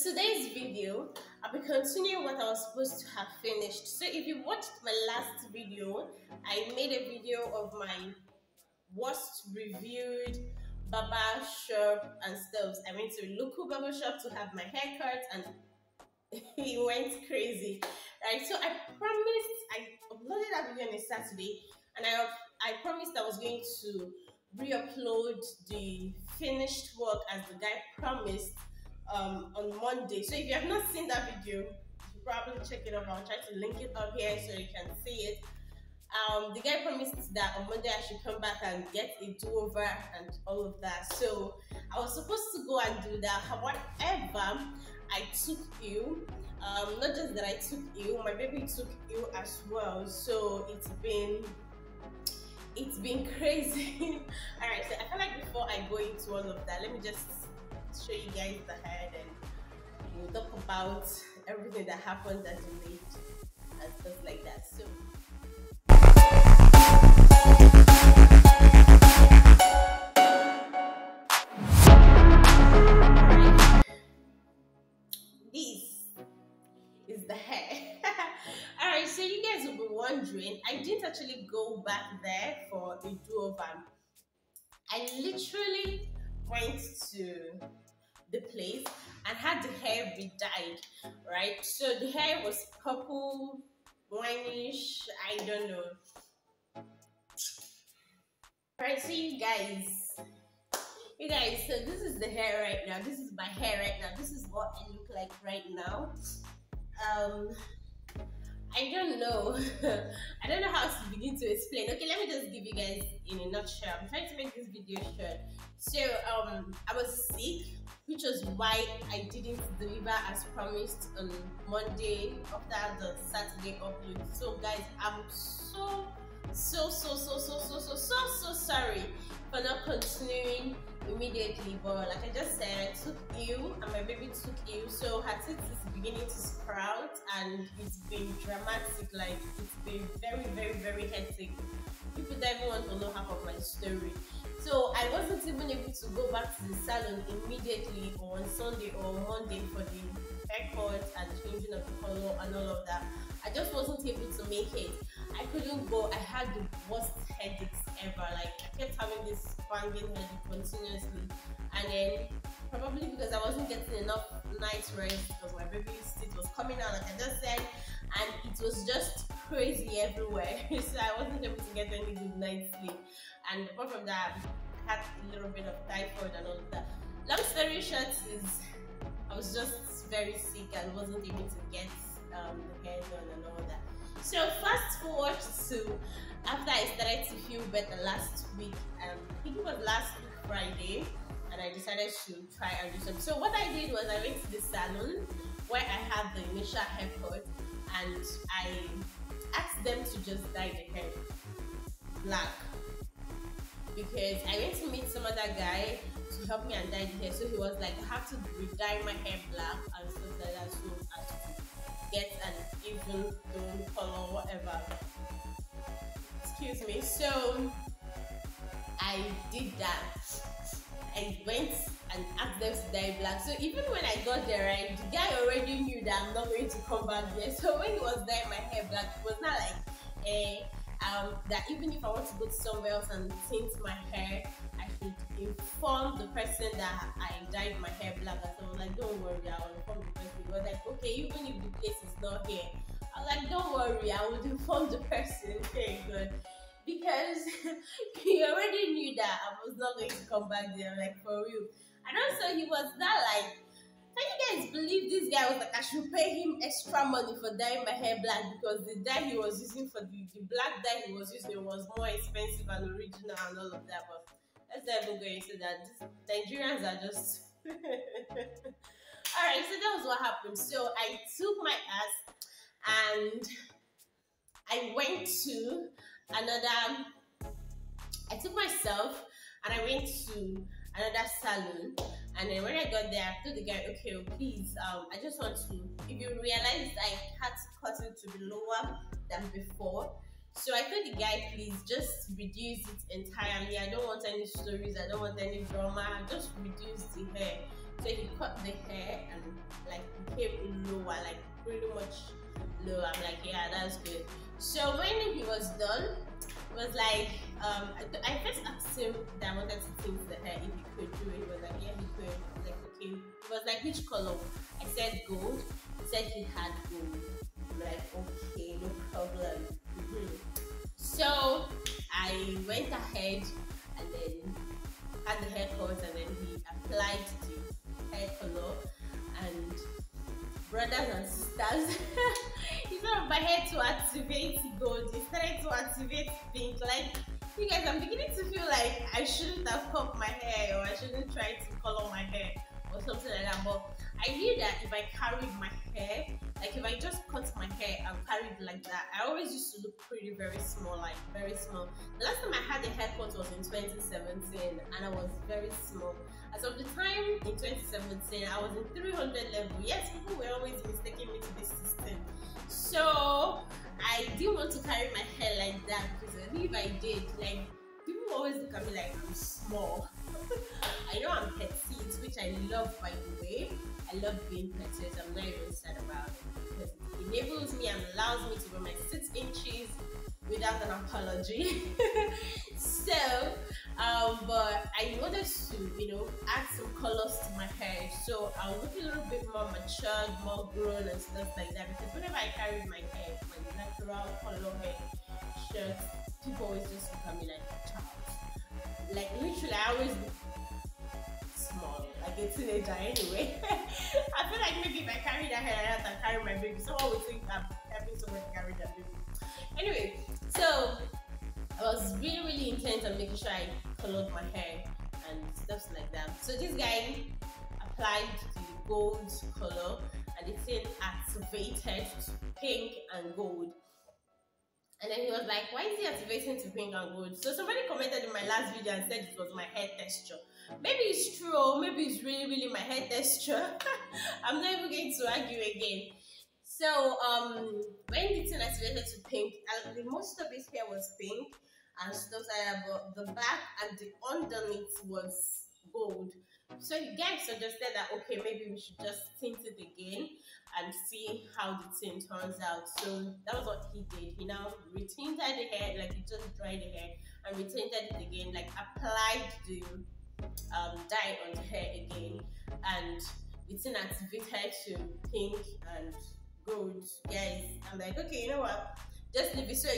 today's video, I'll be continuing what I was supposed to have finished. So if you watched my last video, I made a video of my worst reviewed barber shop and stuff. I went to a local barber shop to have my hair cut and it went crazy. Right, so I uploaded that video on a Saturday, and I promised I was going to re-upload the finished work as the guy promised on Monday. So if you have not seen that video, you should probably check it out. I'll try to link it up here so you can see it. The guy promised that on Monday I should come back and get a do-over and all of that. So I was supposed to go and do that. However, I took ill. Not just that I took ill, my baby took ill as well. So it's been crazy. Alright, so I feel like before I go into all of that, let me just show you guys the head and we'll talk about everything that happened that delayed and stuff like that. So is the hair. Alright, so you guys will be wondering, I didn't actually go back there for a do-over. I literally went to the place and had the hair re-dyed, right? So the hair was purple, wineish, I don't know. Alright, so you guys, so this is the hair right now. This is my hair right now. This is what I look like right now. I don't know. I don't know how to begin to explain. Okay, let me just give you guys in a nutshell. I'm trying to make this video short. So I was sick, which was why I didn't deliver as promised on Monday after the Saturday upload. So guys, I'm so sorry for not continuing immediately, but like I just said, I took ill and my baby took ill, so her teeth is beginning to sprout and it's been dramatic. Like, it's been very hectic. People don't even want to know half of my story. So I wasn't even able to go back to the salon immediately or on Sunday or Monday for the haircut and changing of the color and all of that. I just wasn't able to make it. I couldn't go. I had the worst headaches ever. Like, I kept having this banging headache continuously, and then probably because I wasn't getting enough night rest because my baby's teeth was coming out, like I just said, and it was just crazy everywhere. So I wasn't able to get any good night's sleep. And apart from that, I had a little bit of typhoid and all of that. Long story short is, I was just very sick and wasn't able to get the hair done and all that. So fast forward to after I started to feel better last week, I think it was last week Friday, and I decided to try and do something. So what I did was I went to the salon where I had the initial haircut, and I asked them to just dye the hair black because I went to meet some other guy to help me and dye the hair. So he was like, I have to dye my hair black and stuff like that, so as to get an even tone, color, whatever. Excuse me. So I did that. I went and asked them to dye black. So even when I got there, right, the guy already knew that I'm not going to come back there. So when he was dyeing my hair black, it was not like that even if I want to go to somewhere else and tint my hair, I should inform the person that I dyed my hair black. And so I was like, don't worry, I will inform the person. He was like, okay, even if the place is not here. I was like, don't worry, I will inform the person. Okay, good. Because he already knew that I was not going to come back there, like, for real. And also he was not like, can you guys believe this guy was like, I should pay him extra money for dyeing my hair black because the dye he was using for the black dye he was using was more expensive and original and all of that. But let's not even go into that. Nigerians are just alright, so that was what happened. So I took my ass and I went to I took myself and I went to another salon, and then when I got there, I told the guy, okay, please, I just want to, if you realize I had to cut it to be lower than before, so I told the guy, please just reduce it entirely. I don't want any stories, I don't want any drama, just reduce the hair. So he cut the hair and like became lower, like pretty much low. I'm like, yeah, that's good. So when he was done, it was like I first asked him that I wanted to tint the hair if he could do it. He was like, yeah, he could. I was like, okay. He was like, which color? I said gold. He said he had gold. I'm like, okay, no problem. So I went ahead and then had the haircut, and then he applied the hair color. And brothers and sisters, instead of my hair to activate gold, it started to activate pink. Like, you guys, I'm beginning to feel like I shouldn't have cut my hair, or I shouldn't try to color my hair or something like that. But I knew that if I carried my hair, like if I just cut my hair and carried like that, I always used to look pretty very small, like very small. The last time I had a haircut was in 2017, and I was very small. As of the time in 2017, I was in 300 level. Yes, people were always mistaking me to be 16. So I didn't want to carry my hair like that, because I knew if I did, like, people always look at me like I'm small. I know I'm petite, which I love, by the way. I love being petite. I'm not even sad about it, because it enables me and allows me to wear my 6 inches without an apology. So, but I wanted to, add some colors to my hair. So I was looking a little bit more matured, more grown and stuff like that. Because whenever I carried my hair, my natural color hair shirt, people always just look at me like a child. Like, literally, I always look small, like a teenager anyway. I feel like maybe if I carry that hair like that and carry my baby, someone would think I'm helping someone to carry their baby. Anyway, so I was really, really intent on making sure I colored my hair and stuff like that. So this guy applied the gold color, and the thing activated to pink and gold. And then he was like, why is he activating to pink and gold? So somebody commented in my last video and said it was my hair texture. Maybe it's true, or maybe it's really, really my hair texture. I'm not even going to argue again. So when the thing activated to pink, most of his hair was pink and stuff like that, but the back and the underneath was gold. So the guy suggested that, okay, maybe we should just tint it again and see how the tint turns out. So that was what he did. He now retinted the hair, like he just dried the hair and retinted it again, like applied the dye on the hair again, and it's activated to pink and gold. Guys, I'm like, okay, you know what, just leave it. So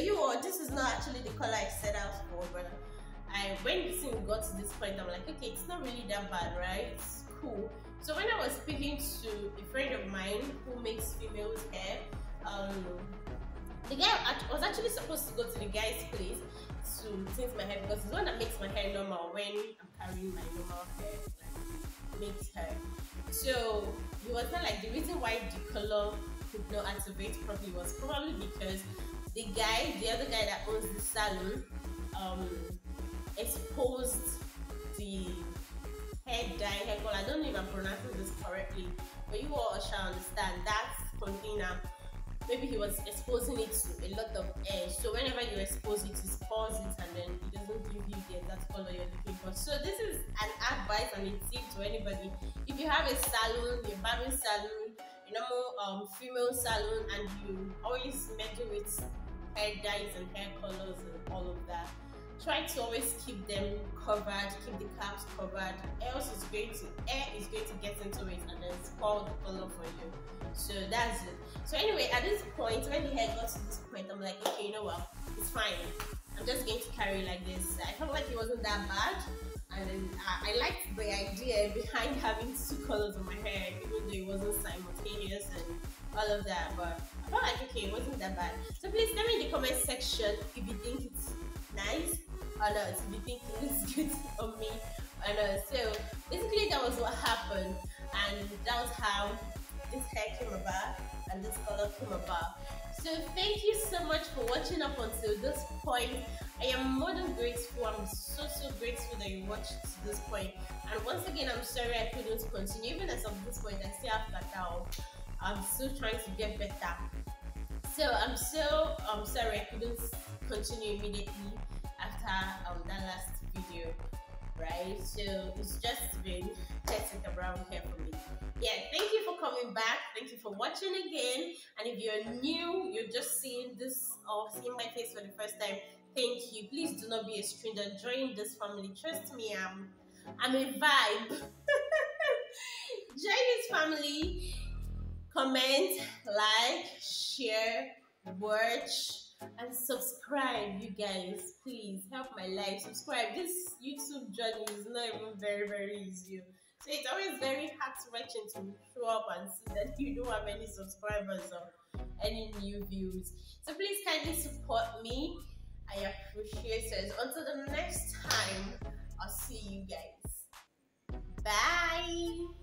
this is not actually the color I set out for, but when the thing got to this point, I'm like, okay, it's not really that bad, right? It's cool. So when I was speaking to a friend of mine who makes females hair, the guy was actually supposed to go to the guy's place to tint my hair, because he's the one that makes my hair normal when I'm carrying my normal hair, like, makes hair. So he was not like, the reason why the color could not activate properly was probably because the other guy that owns the salon, exposed the hair color. I don't know if I'm pronouncing this correctly, but you all shall understand that container. Maybe he was exposing it to a lot of air, so whenever you expose it, it spoils it, and then it doesn't give you the exact color you're looking for. So this is an advice and a tip to anybody. If you have a salon, a barbing salon, a normal female salon, and you always meddle with hair dyes and hair colors and all of that, try to always keep them covered, keep the caps covered, else air is going to get into it and then spoil the color for you. So that's it. So anyway, at this point, when the hair got to this point, I'm like, okay, you know what, it's fine. I'm just going to carry like this. I felt like it wasn't that bad, and then I liked the idea behind having 2 colors on my hair, even though it wasn't simultaneous and all of that. But I felt like, okay, it wasn't that bad. So please tell me in the comment section if you think it's nice or not, if you think it looks good on me or not. So basically that was what happened, and that was how this hair came about and this color came about. So thank you so much for watching up until this point. I am more than grateful. I'm so grateful that you watched to this point. And once again, I'm sorry I couldn't continue. Even as of this point, I still have that down. I'm still trying to get better. So I'm so sorry I couldn't continue immediately after that last video. right? So it's just been hectic around here for me. Yeah, thank you for coming back. Thank you for watching again. And if you're new, you're just seeing this or seeing my face for the first time, thank you. Please do not be a stranger. Join this family. Trust me, I'm a vibe. Join this family. Comment, like, share, watch, and subscribe, you guys. Please help my life. Subscribe. This YouTube journey is not even very easy. So it's always very heart-wrenching to show up and see that you don't have any subscribers or any new views. So please kindly support me. I appreciate it. Until the next time, I'll see you guys. Bye.